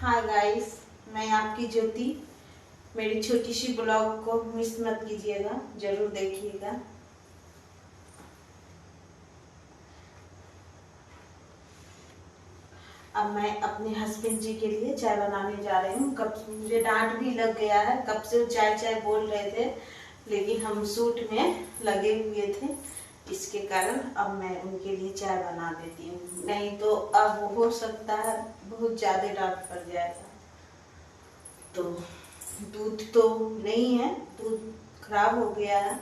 Hi guys, मैं आपकी ज्योति। मेरी छोटी सी ब्लॉग को मिस मत कीजिएगा, जरूर देखिएगा। अब मैं अपने हस्बैंड जी के लिए चाय बनाने जा रही हूँ। कब मुझे डांट भी लग गया है, कब से वो चाय चाय बोल रहे थे, लेकिन हम शूट में लगे हुए थे, इसके कारण अब मैं उनके लिए चाय बना देती हूँ। नहीं तो अब हो सकता है बहुत ज्यादा डांट पड़ जाएगा। तो दूध तो नहीं है, दूध खराब हो गया है,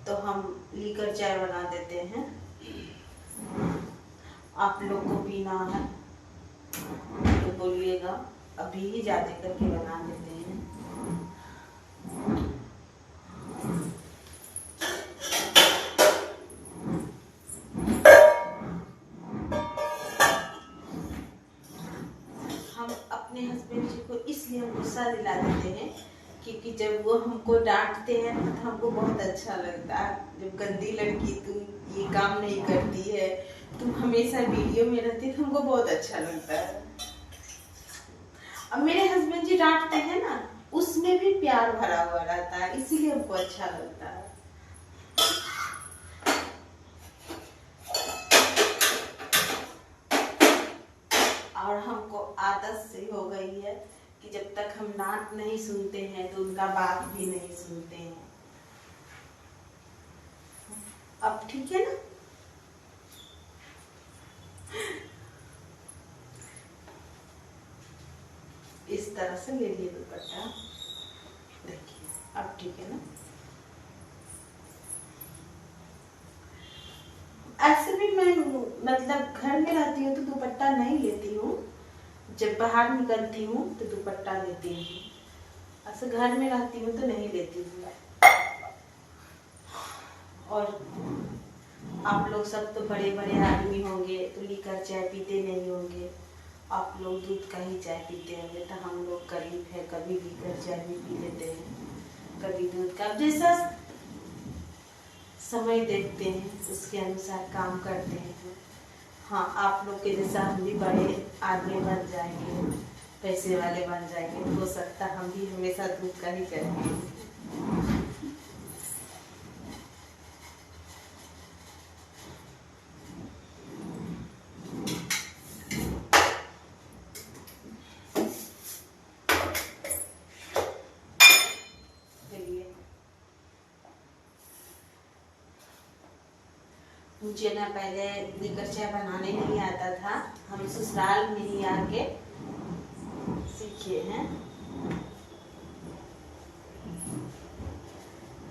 तो हम लीकर चाय बना देते हैं। आप लोग को पीना है तो बोलिएगा, अभी ही जाते करके बना देते हैं। हम अपने हस्बैंड जी को इसलिए गुस्सा दिला देते हैं क्योंकि जब वो हमको डांटते हैं तो हमको बहुत अच्छा लगता है। जब गंदी लड़की तुम ये काम नहीं करती है, तुम हमेशा वीडियो में रहती है, तो हमको बहुत अच्छा लगता है। अब मेरे हस्बैंड जी डांटते हैं ना, उसमें भी प्यार भरा हुआ रहता है, इसीलिए हमको अच्छा लगता है। और हमको आदत से हो गई है कि जब तक हम डांट नहीं सुनते हैं तो उनका बात भी नहीं सुनते हैं। अब ठीक है ना? इस तरह से ले लिए दुपट्टा, देखिए अब ठीक है ना? ऐसे भी मैं मतलब घर में रहती हूँ तो दुपट्टा नहीं लेती हूँ, जब बाहर निकलती हूँ तो दुपट्टा लेती हूँ। ऐसे घर में रहती हूँ तो नहीं लेती हूँ। और आप लोग सब तो बड़े बड़े आदमी होंगे तो लीकर चाय पीते नहीं होंगे, आप लोग दूध का ही चाय पीते होंगे। तो हम लोग गरीब है, कभी लीकर चाय भी पी लेते हैं, कभी दूध का, जैसा समय देखते हैं उसके अनुसार काम करते हैं। हाँ, आप लोग के जैसा हम भी बड़े आदमी बन जाएंगे, पैसे वाले बन जाएंगे, हो सकता हम भी हमेशा दूध का ही करेंगे। मुझे ना पहले लीकर चाय बनाने नहीं आता था, हम ससुराल में ही आके सीखे हैं,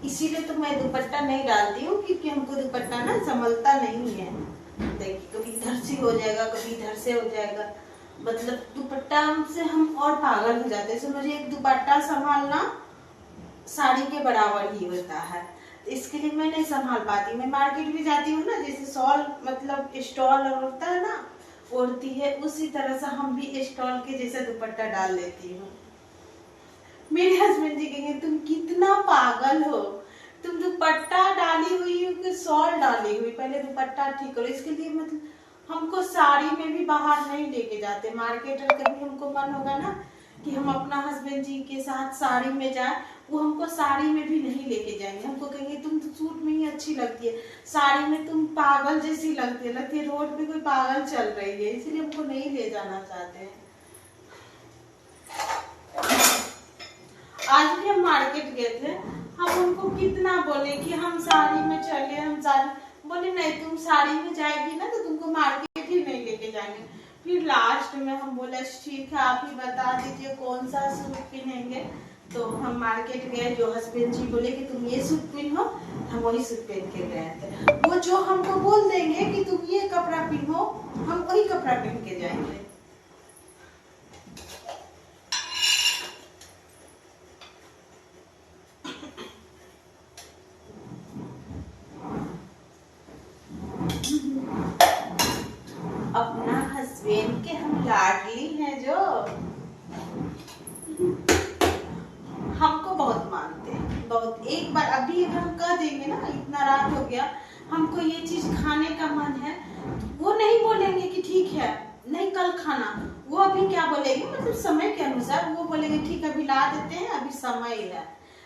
इसीलिए तो मैं दुपट्टा नहीं डालती हूँ क्योंकि हमको दुपट्टा ना संभलता नहीं है। देखिए, कभी इधर से हो जाएगा, कभी इधर से हो जाएगा, मतलब दुपट्टा से हम और पागल हो जाते हैं। मुझे एक दुपट्टा संभालना साड़ी के बराबर ही होता है, इसके लिए मैं नहीं संभाल पाती। मैं मार्केट भी जाती हूँ ना, जैसे शॉल मतलब स्टॉल होता है ना, ओढ़ती है, उसी तरह से हम भी स्टॉल के जैसे दुपट्टा डाल लेती हूँ। मेरे हस्बैंड जी कहेंगे तुम कितना पागल हो, तुम दुपट्टा डाली हुई हो कि शॉल डाली हुई, पहले दुपट्टा ठीक करो। इसके लिए मतलब हमको साड़ी में भी बाहर नहीं लेके जाते मार्केट। और कभी हमको मन होगा ना कि हम अपना हस्बैंड जी के साथ साड़ी में जाए, वो हमको साड़ी में भी नहीं लेके जाएंगे। हमको कहेंगे तुम तो सूट में ही अच्छी लगती है, साड़ी में तुम पागल जैसी लगती है रोड पे कोई पागल चल रही है, इसीलिए हमको नहीं ले जाना चाहते हैं। आज भी हम मार्केट गए थे, हम उनको कितना बोले कि हम साड़ी में चले, हम साड़ी, बोले नहीं तुम साड़ी में जाएगी ना तो तुमको मार्केट ही नहीं लेके जाएंगे। फिर लास्ट में हम बोले ठीक है, आप ही बता दीजिए कौन सा सूट पहनेंगे। तो हम मार्केट गए, जो हस्बैंड जी बोले कि तुम ये सूट पहनो, हम वही सूट पहन के गए थे। वो जो हमको बोल देंगे कि तुम ये कपड़ा पहनो, हम वही कपड़ा पहन के जाएंगे। अपना हस्बैंड के हम लाडली हैं, जो हमको बहुत मानते हैं, बहुत। एक बार अभी हम कह देंगे ना, इतना रात हो गया, हमको ये चीज खाने का मन है, वो नहीं बोलेंगे कि ठीक है नहीं कल खाना, वो अभी क्या बोलेंगे, मतलब जब वो बोलेंगे ठीक है अभी ला देते हैं, अभी समय है,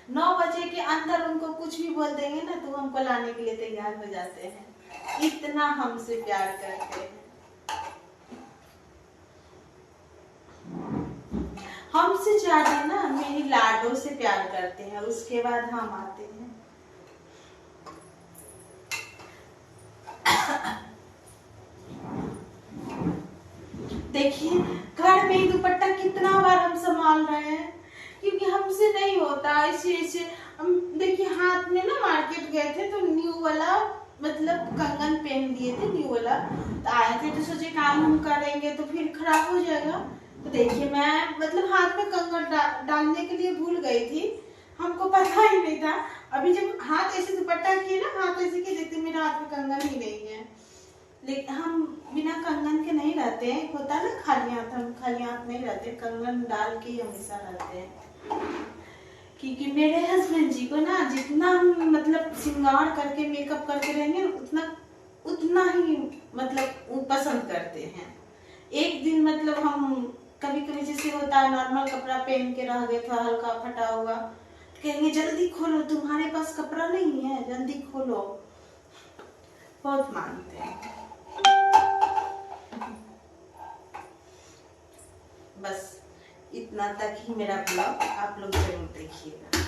9 बजे के अंदर उनको कुछ भी बोल देंगे ना तो हमको लाने के लिए तैयार हो जाते हैं। इतना हमसे प्यार करते हैं। हमसे ज्यादा ना मेरी लाडो से प्यार करते हैं, उसके बाद हम आते हैं। देखिए घर में ही दुपट्टा कितना बार हम संभाल रहे हैं, क्योंकि हमसे नहीं होता ऐसे। हम देखिए हाथ में ना मार्केट गए थे तो न्यू वाला मतलब कंगन पहन दिए थे, न्यू वाला तो आए थे तो सोचे काम हम करेंगे तो फिर खराब हो जाएगा। तो देखिए मैं मतलब हाथ में कंगन डालने के लिए भूल गई थी, हमको पता ही नहीं था। अभी जब हाथ ऐसे दुपट्टा किए ना, हाथ ऐसे किए, देखते मेरे हाथ में कंगन ही नहीं है। लेकिन हम बिना कंगन के नहीं रहते हैं, होता है ना खाली हाथ, हम खाली हाथ नहीं रहते, कंगन डाल के ही हमेशा रहते हैं। क्योंकि मेरे हस्बैंड जी को ना जितना मतलब श्रृंगार करके मेकअप करके रहेंगे उतना ही मतलब वो पसंद करते हैं। एक दिन मतलब हम कभी कभी जैसे होता है नॉर्मल कपड़ा पहन के रह गए, थोड़ा हल्का फटा हुआ, कहेंगे जल्दी खोलो, तुम्हारे पास कपड़ा नहीं है, जल्दी खोलो। बहुत मानते हैं। बस इतना तक ही मेरा ब्लॉग, आप लोग जरूर देखिएगा।